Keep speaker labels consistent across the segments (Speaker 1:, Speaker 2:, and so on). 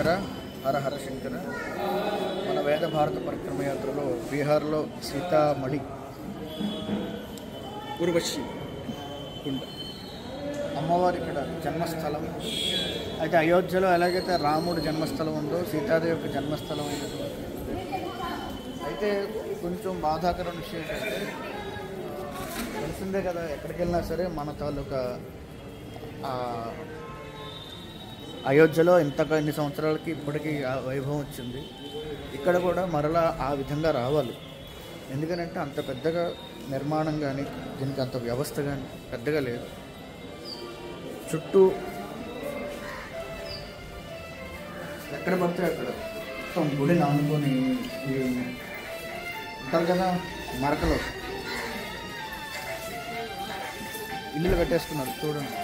Speaker 1: శంకర, హర హర శంకర. మన వేద భారత పరిక్రమ యాత్రలో బీహార్లో సీతామఢి ఉర్వశి కుండ అమ్మవారి ఇక్కడ జన్మస్థలం. అయితే అయోధ్యలో ఎలాగైతే రాముడు జన్మస్థలం ఉందో సీతాదేవి యొక్క జన్మస్థలం అయినటువంటి. అయితే కొంచెం బాధాకరమైన విషయం ఏంటంటే తెలిసిందే కదా, ఎక్కడికి వెళ్ళినా సరే మన తాలూకా అయోధ్యలో ఇన్ని సంవత్సరాలకి ఇప్పటికీ ఆ వైభవం వచ్చింది. ఇక్కడ కూడా మరలా ఆ విధంగా రావాలి. ఎందుకనంటే అంత పెద్దగా నిర్మాణం కానీ దీనికి అంత వ్యవస్థ కానీ పెద్దగా లేదు. చుట్టూ ఎక్కడ పడితే అక్కడ మొత్తం గుడి నానుకొని ఉంటారు కదా, మరకలో ఇల్లులు కట్టేస్తున్నారు. చూడండి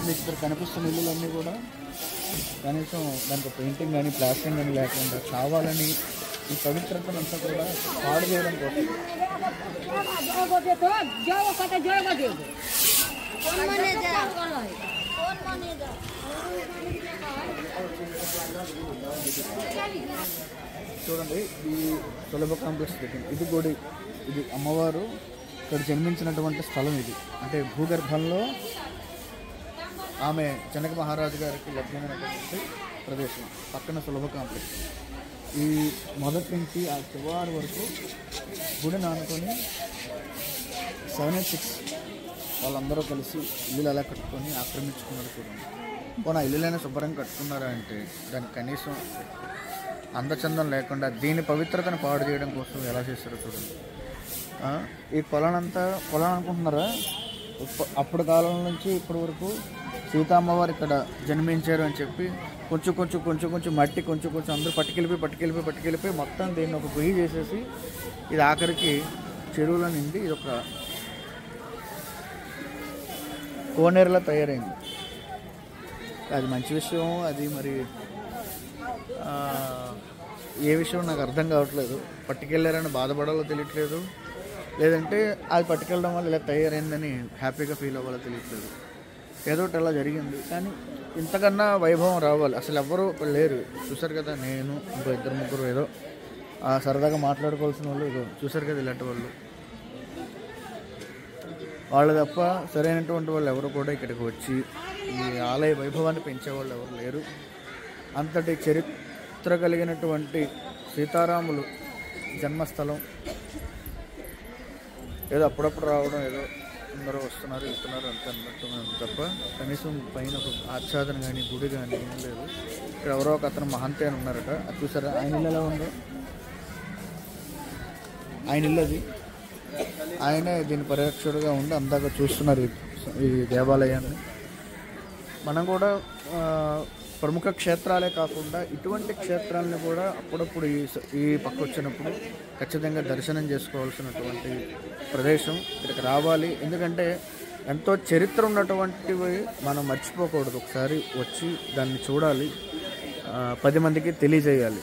Speaker 1: మీకు ఇక్కడ కనిపిస్తున్న ఇల్లులన్నీ కూడా కనీసం దానికి పెయింటింగ్ కానీ ప్లాస్టింగ్ కానీ లేకుండా కావాలని ఈ పవిత్రతను అంతా కూడా పాడు చేయడం కోసం. చూడండి ఈ సులభ కాంప్లెక్స్ పెట్టింది. ఇది గుడి, ఇది అమ్మవారు ఇక్కడ జన్మించినటువంటి స్థలం. ఇది అంటే భూగర్భంలో ఆమె జనక మహారాజు గారికి లభ్యమైనటువంటి ప్రదేశం. పక్కన సులభ కాంప్లెక్స్. ఈ మొదటి నుంచి ఆ చివరి వరకు గుడి నానుకొని 786 వాళ్ళందరూ కలిసి ఇల్లులు ఎలా కట్టుకొని ఆక్రమించుకున్నారు. చూడండి పోనా ఇల్లులైనా శుభ్రంగా కట్టుకున్నారా అంటే దానికి కనీసం అందచందం లేకుండా దీని పవిత్రతను పాడు చేయడం కోసం ఎలా చేస్తారో చూడండి. ఈ పొలం అనుకుంటున్నారా? అప్పుడు కాలం నుంచి ఇప్పటి వరకు సీతమ్మవారు ఇక్కడ జన్మించారు అని చెప్పి కొంచెం మట్టి కొంచెం అందరూ పట్టుకెళ్ళిపోయి మొత్తం దీన్ని ఒక పొయ్యి చేసేసి ఇది ఆఖరికి చెరువులో నిండి ఇది ఒక కోనేరులా తయారైంది. అది మంచి విషయం. అది మరి ఏ విషయం నాకు అర్థం కావట్లేదు. పట్టుకెళ్ళారని బాధపడాలో తెలియట్లేదు, లేదంటే అది పట్టుకెళ్ళడం వల్ల ఇలా తయారైందని హ్యాపీగా ఫీల్ అవ్వాలో తెలియట్లేదు. ఏదో ఒకటి అలా జరిగింది. కానీ ఇంతకన్నా వైభవం రావాలి. అసలు ఎవ్వరూ లేరు. చూసారు కదా, నేను ఇంకో 2-3 ఏదో సరదాగా మాట్లాడుకోవాల్సిన వాళ్ళు ఏదో చూసారు కదా, ఇలాంటి వాళ్ళు తప్ప సరైనటువంటి వాళ్ళు ఎవరు కూడా ఇక్కడికి వచ్చి ఈ ఆలయ వైభవాన్ని పెంచేవాళ్ళు ఎవరు లేరు. అంతటి చరిత్ర కలిగినటువంటి సీతారాములు జన్మస్థలం ఏదో అప్పుడప్పుడు రావడం, ఏదో అందరూ వస్తున్నారు వెళ్తున్నారు అంత అన్నట్టు తప్ప కనీసం పైన ఒక ఆచ్ఛాదన కానీ గుడి కానీ ఏం లేదు. ఇక్కడ ఎవరో ఒక అతను మహంతే అని ఉన్నారట. అది చూసారా, ఆయన ఇల్లు ఎలా ఉందో. ఆయన ఇల్లు అది. ఆయనే దీని పరిరక్షకుడుగా ఉండి అందాక చూస్తున్నారు ఈ దేవాలయాన్ని. మనం కూడా ప్రముఖ క్షేత్రాలే కాకుండా ఇటువంటి క్షేత్రాలని కూడా అప్పుడప్పుడు ఈ పక్క వచ్చినప్పుడు ఖచ్చితంగా దర్శనం చేసుకోవాల్సినటువంటి ప్రదేశం. ఇక్కడికి రావాలి. ఎందుకంటే ఎంతో చరిత్ర ఉన్నటువంటివి మనం మర్చిపోకూడదు. ఒకసారి వచ్చి దాన్ని చూడాలి, 10 మందికి తెలియజేయాలి.